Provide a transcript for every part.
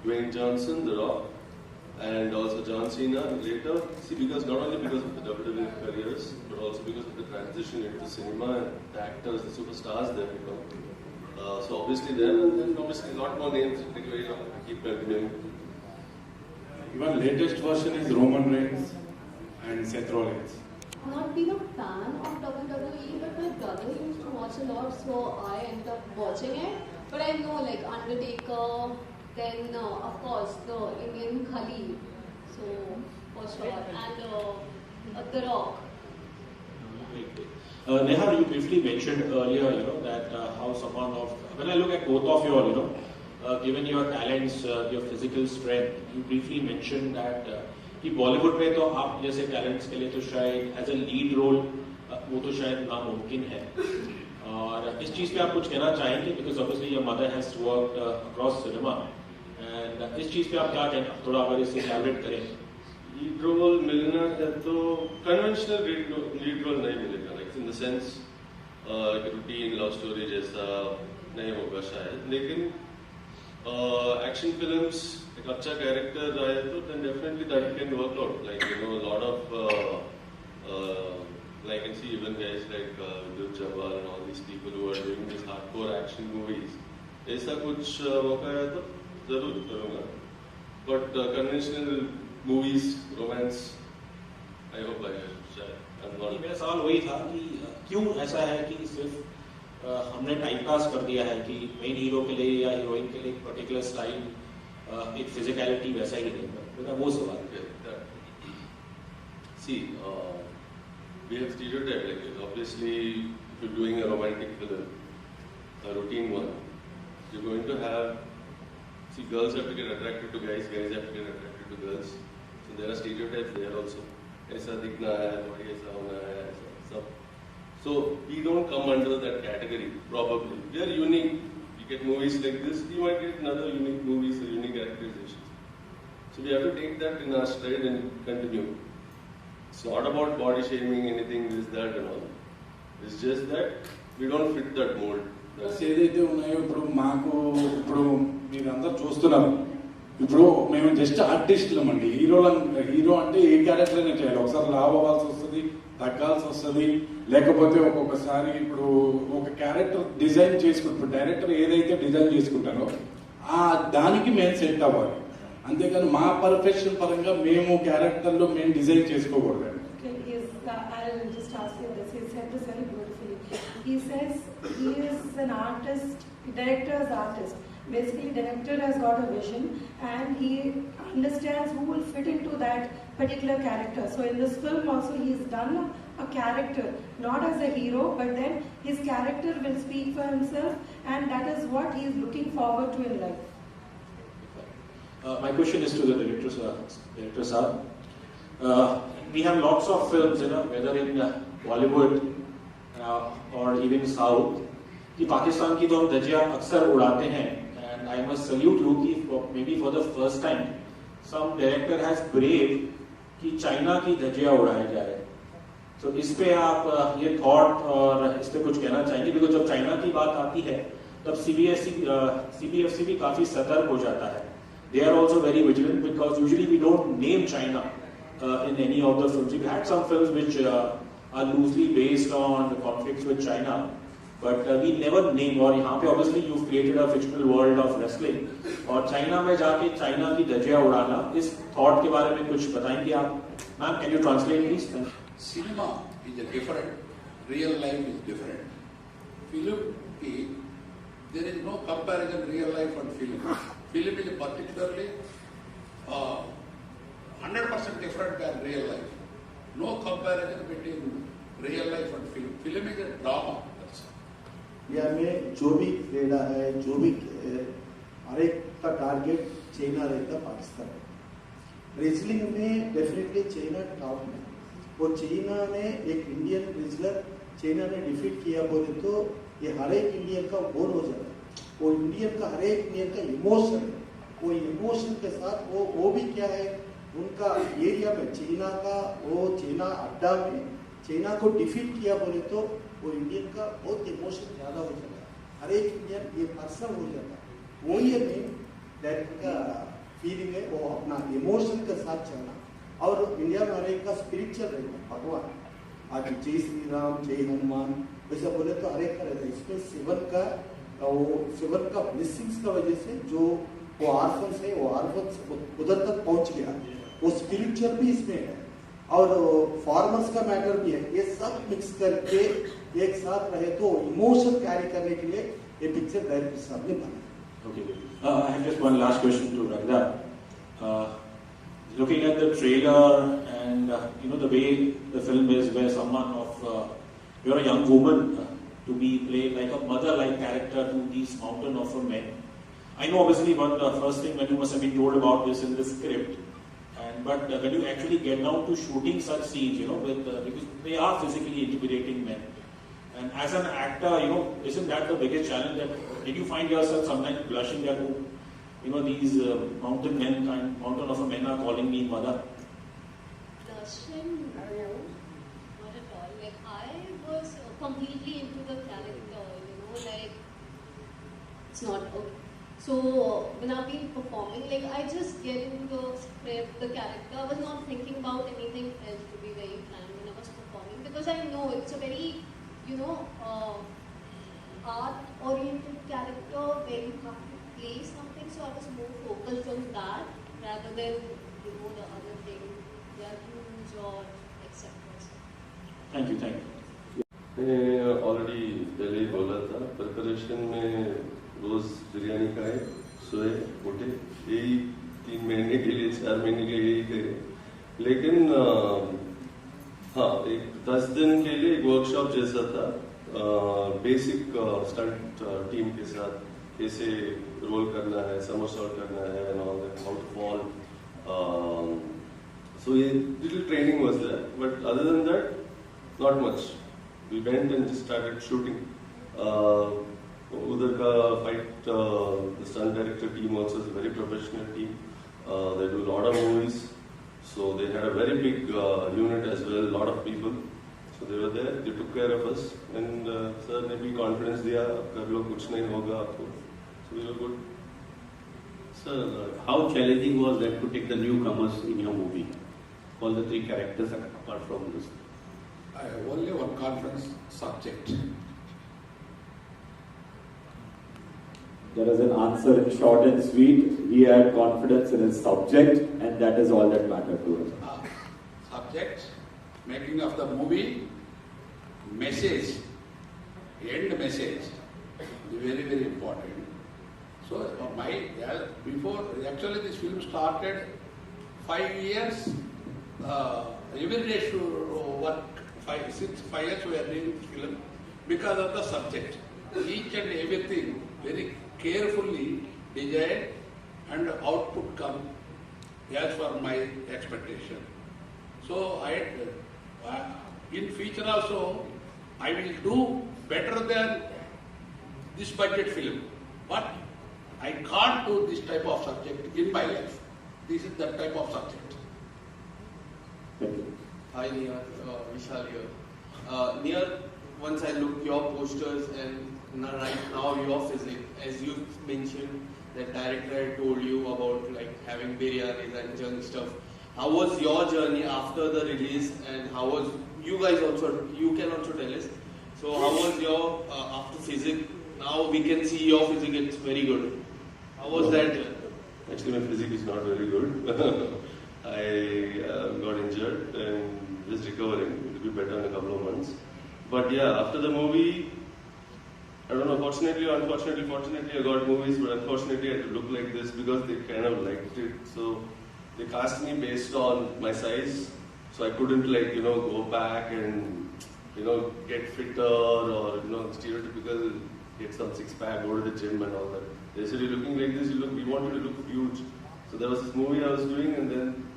Dwayne Johnson, The Rock, and also John Cena later. See, because not only because of the WWE careers, but also because of the transition into cinema and the actors, the superstars they become. So obviously there, and then obviously a lot more names that keep continuing. Even latest version is Roman Reigns and Seth Rollins. Not been a fan of WWE, but my brother used to watch a lot, so I ended up watching it. But I know like Undertaker, then of course the Indian Khali, so for sure, and The Rock. Nihaar, you briefly mentioned earlier, that how someone of, when I look at both of you, given your talents, your physical strength, you briefly mentioned that कि बॉलीवुड में तो आप जैसे talents के लिए तो शायद as a lead role वो तो शायद नामुमकिन है और इस चीज़ पे आप कुछ कहना चाहेंगे because obviously your mother has worked across cinema and इस चीज़ पे आप क्या कहना थोड़ा अगर इसे एलैबोरेट करें लीड रोल मिलना है तो कन्वेंशनल लीड रोल नहीं मिलेगा like in the sense routine love story जैसा नहीं होगा शायद लेकिन एक्शन फिल्म्स एक अच्छा कैरेक्टर आए तो then definitely that can work out like a lot of like I can see even guys like Nagarjuna and all these people who are doing these hardcore action movies ऐसा कुछ मौका आया तो जरूर करूँगा but conventional movies romance I hope I शायद मेरा सवाल वही था कि क्यों ऐसा है कि सिर्फ हमने टाइप पास कर दिया है कि मेन हीरो के लिए या हीरोइन के लिए एक पर्टिकुलर स्टाइल एक फिजिकलिटी वैसा ही नहीं मेरा वो सवाल है See, we have stereotyped like this. Obviously, if you're doing a romantic film, a routine one, you're going to have, see, girls have to get attracted to guys, guys have to get attracted to girls. So there are stereotypes there also. ऐसा दिखना है, body ऐसा होना है, ऐसा सब. So we don't come under that category, probably. We are unique. You get movies like this, you might get another unique movies or unique characterizations. So we have to take that in our stride and continue. It's not about body shaming, anything, this, that and all. It's just that we don't fit that mold. ఏదైతే ఉన్నాయో ఇప్పుడు మాకు ఇప్పుడు మీరందరూ చూస్తున్నారు ఇప్పుడు మేము just ఆర్టిస్టులం అండి హీరో అంటే ఏ క్యారెక్టర్ అయినా చేయాలి ఒకసారి లావ్ అవ్వాల్సి వస్తుంది తగ్గాల్సి వస్తుంది లేకపోతే ఒక్కొక్కసారి ఇప్పుడు ఒక క్యారెక్టర్ డిజైన్ చేసుకుంటారు డైరెక్టర్ ఏదైతే డిజైన్ చేసుకుంటారో ఆ దానికి మేము సెట్ అవ్వాలి అంతేకాని మా పర్ఫెక్షన్ పరంగా మేము క్యారెక్టర్లో మేము డిజైన్ చేసుకోకూడదు I'll just ask you this. He said this very beautifully. He says he is an artist, director's artist. Basically, director has got a vision and he understands who will fit into that particular character. So in this film also he's done a character, not as a hero, but then his character will speak for himself and that is what he is looking forward to in life. My question is to the director sir. We have lots of films, whether in Bollywood or even South, कि पाकिस्तान की तो हम धज्जियां अक्सर उड़ाते हैं and I must salute you कि maybe for the first time some director has brave कि चाइना की धज्जियां उड़ाई जाए तो इस पे आप ये थॉट और इस पे कुछ कहना चाहेंगे बिकॉज जब चाइना की बात आती है तब CBFC भी काफी सतर्क हो जाता है they are also very vigilant because usually we don't name China in any of the films. We've had some films which are loosely based on conflicts with China, but we never name. और यहाँ पे obviously you've created a fictional world of wrestling. और China में जाके China की धज्जियां उड़ाना इस thought के बारे में कुछ बताएंगे आप? Ma'am, can you translate please? Cinema is a different. Real life is different. Film, there is no comparison real life and film. Film is particularly 100% different than real life. No comparison between real life and film. Film is a drama. या में जो भी क्रीड़ा है जो भी हर एक का टारगेट चाइना रहता पाकिस्तान रेसलिंग में डेफिनेटली चाइना टॉप में वो चाइना ने एक इंडियन रेसलर चाइना ने डिफीट किया बोले तो ये हर एक इंडियन का बोर हो जाता है वो इंडियन का हर एक इंडियन का इमोशन वो इमोशन के साथ वो भी क्या है उनका एरिया में चाइना का वो चाइना अड्डा में चाइना को डिफीट किया बोले तो वो इंडियन का बहुत इमोशन ज़्यादा हो जाता है हर एक इंडियन ये पर्सनल हो जाता है वो ये मेन डायरेक्टर का फीलिंग है वो अपना इमोशन के साथ चलना। और इंडिया में हर एक का स्पिरिचुअल रहता है, भगवान आज जय श्री राम जय हनुमान वैसा बोले तो हर एक का रहता है। इसमें सेवन का ब्लेसिंग्स का वजह से जो वो आर्फन्स है वो आर्फन्स उधर तक पहुंच गया, वो स्पिरिचुअल भी इसमें है और फॉर्मर्स का मैटर भी है। ये सब मिक्स करके एक साथ रहे तो इमोशन कैरी करने के लिए ये पिक्चर डायरेक्टर साहब ने बनाया। Okay. I have just one last question to Ragda. Looking at the trailer and the way the film is, where someone of you're a young woman to be played like a mother-like character to these mountain of men. I know obviously the first thing when you must have been told about this in the script, but when you actually get down to shooting such scenes, because they are physically intimidating men. And as an actor, isn't that the biggest challenge? That did you find yourself sometimes blushing that, these mountain of men are calling me mother? Blushing? No, not at all. Like I was completely into the character, it's not okay. So when I've been performing, I just get into the script, the character. I was not thinking about anything else, to be very frank, when I was performing, because I know it's a very art-oriented character where you have to play something, so I was more focused on that rather than, the other thing, their rules or etc. Thank you. मैंने already पहले ही बोला था, preparation में रोज बिरयानी खाए, सोए, उठे, यही 3 महीने के लिए 4 महीने के लिए यही करे। लेकिन हाँ, एक 10 दिन के लिए एक वर्कशॉप जैसा था, बेसिक स्टंट टीम के साथ कैसे रोल करना है, समरसॉल्ट करना है, and all that, how to fall. So ये little training was there, but other than that not much. We went and just started shooting. उधर का fight, the stunt director team also is a very professional team, they do lot of movies. So they had a very big unit as well, a lot of people. So they were there, they took care of us, and sir ने भी confidence दिया, कर लो, कुछ नहीं होगा आपको. So we were good. Sir, how challenging was that to take the newcomers in your movie? All the 3 characters apart from this. I have only one confidence: subject. There is an answer, short and sweet. He had confidence in his subject, and that is all that mattered to him. Subject, making of the movie, message, end message, very, very important. So before actually this film started, 5 years, every day to work, 5 years we are doing this film because of the subject. Each and everything very carefully designed and output come as per my expectation. So in future also I will do better than this budget film, but I can't do this type of subject in my life. This is that type of subject. Thank you. Hi Nihaar, Vishal here. Nihaar, once I looked your posters and right now your physique, as you mentioned, that director had told you about having biryanis and junk stuff. How was your journey after the release, and how was you can also tell us. So how was your after physique? Now we can see your physique, it's very good. How was that? Actually my physique is not very good. I got injured and just recovering. It will be better in a couple of months. But yeah, after the movie, I don't know, fortunately or unfortunately, fortunately I got movies, but unfortunately I had to look like this because they kind of liked it. So they cast me based on my size, so I couldn't go back and get fitter or stereotypical get some 6-pack, go to the gym and all that. They said, you're looking like this, we want you to look huge. So there was this movie I was doing, and then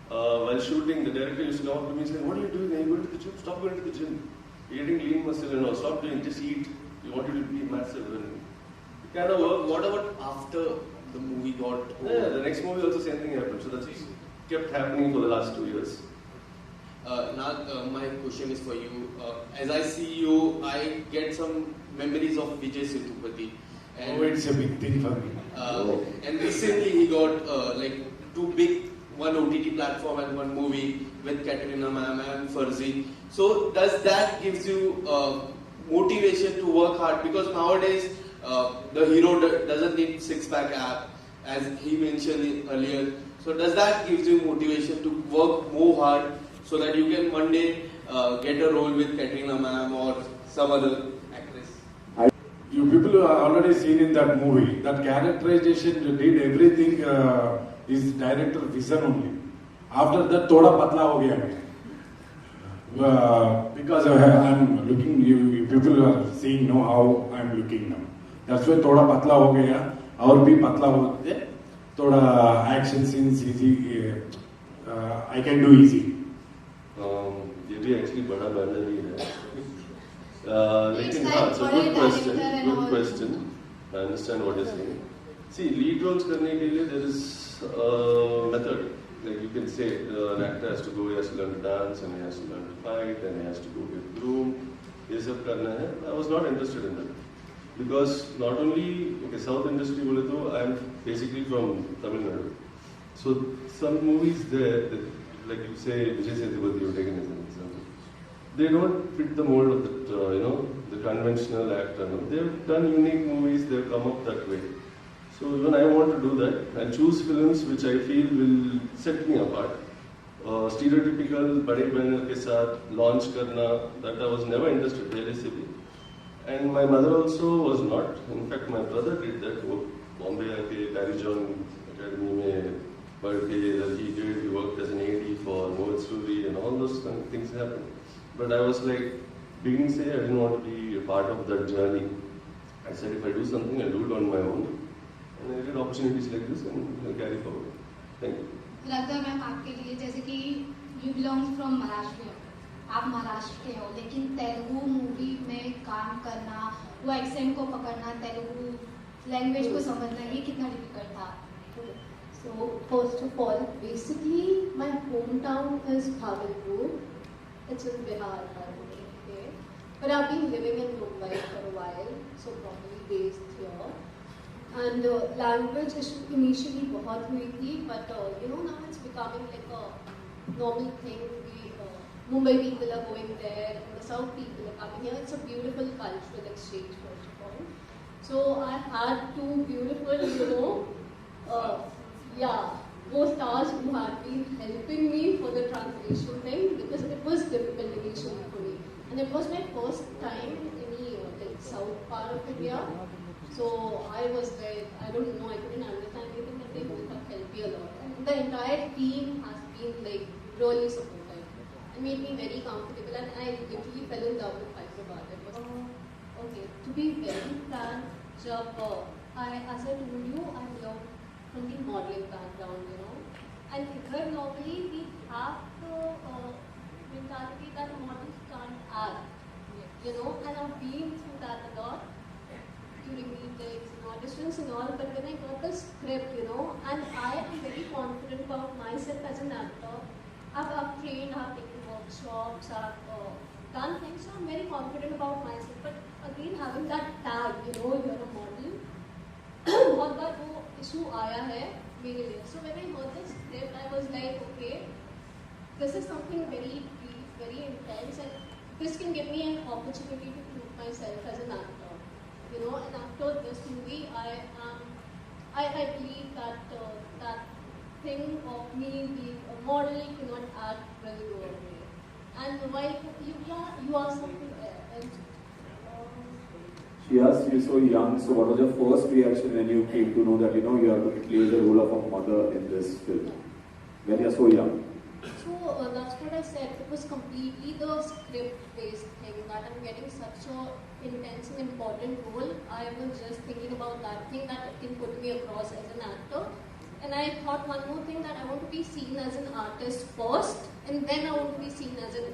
while shooting, the director used to come up to me and say, what are you doing? Are you going to the gym? Stop going to the gym. You're getting lean muscle and all. Stop doing, just eat. We want you to be massive. And it kind of worked. What about after the movie got over? Yeah, the next movie also same thing happened. So that's kept happening for the last 2 years. Now, my question is for you. As I see you, I get some memories of Vijay Sethupathi. Oh, it's a big thing for me. And recently he got like 2 big, one OTT platform and 1 movie with Katrina ma'am and Farzi. So does that gives you motivation to work hard? Because nowadays the hero doesn't need 6-pack app, as he mentioned earlier. So does that gives you motivation to work more hard so that you can one day get a role with Katrina ma'am or some other actress? You people are already seen in that movie. That characterization did everything is director vision only. After that, thoda patla ho gaya main. Because I'm looking, you people are seeing now how I'm looking now. That's why thoda patla ho gaya. Aur bhi patla hote. Thoda action scenes easy. I can do easy. ये भी actually बड़ा banner ही है. It's लेकिन like हाँ, it's a बड़े good director and good all. question. I understand what you're saying. See, lead roles करने के लिए there is a method. Like you can say, an actor has to go, he has to learn to dance, and he has to learn to fight, and he has to go get groomed. ये सब करना है. I was not interested in that. Because not only, okay, South industry बोले तो I am basically from Tamil Nadu. So some movies there, that, like you say, Vijay Sethupathi, you taken as an example. They don't fit the mold of that, the conventional actor. No? They've done unique movies, they've come up that way. So even I want to do that. I choose films which I feel will set me apart. Stereotypical bade banner ke saath launch karna, that I was never interested, really silly. And my mother also was not. In fact, my brother did that. Wo Bombay aake Barry John Academy mein padh ke, that he did. He worked as an AD for Mohit Suri and all those kind of things happened. But I was like, beginning say, I didn't want to be a part of that journey. I said, if I do something, I'll do it on my own. And I get opportunities like this and I'll carry forward. Thank you. लगता है ma'am आपके लिए जैसे कि you belong from Maharashtra, आप महाराष्ट्र के हो, लेकिन तेलुगु मूवी में काम करना, वो एक्सेंट को पकड़ना, तेलुगु लैंग्वेज को समझना, ये कितना डिफिकल्ट था? So first of all, basically my hometown is Bhagalpur. It's in Bihar, okay. But I've been living in Mumbai for a while, so probably based here. And language issue initially बहुत हुई थी, but now it's becoming like a normal thing. Mumbai people are going there, and the South people are coming here. It's a beautiful cultural exchange, first of all. So I had 2 beautiful, co-stars who had been helping me for the translation thing, because it was difficult initially for me. And it was my first time in any south part of India. So I was there, I don't know, I couldn't understand anything, but they both have helped me a lot. And the entire team has been really supportive and made me very comfortable, and I literally fell in love with Hyderabad. Okay, to be very frank, as I told you, I belong from the modeling background, and here normally we have the mentality that models can't act, and I've been through that a lot during meetings and auditions and all, but when I got the script, and I am very confident about myself as an actor. I've trained, I've taken workshops, I've done things, so I'm very confident about myself. But again, having that tag, you're a model, बहुत बार वो issue आया है मेरे लिए. So when I heard the script, I was like, okay, this is something very deep, very intense, and this can give me an opportunity to prove myself as an actor. And after this movie, I believe that that thing of me being a model cannot act really go away. And while you are something else. She asked you so young, so what was your first reaction when you came to know that you are going to play the role of a mother in this film? When you are so young. So that's what I said. It was completely the script-based thing, that I'm getting such a intense and important role. I was just thinking about that thing, that it can put me across as an actor. And I thought one more thing, that I want to be seen as an artist first, and then I want to be seen as an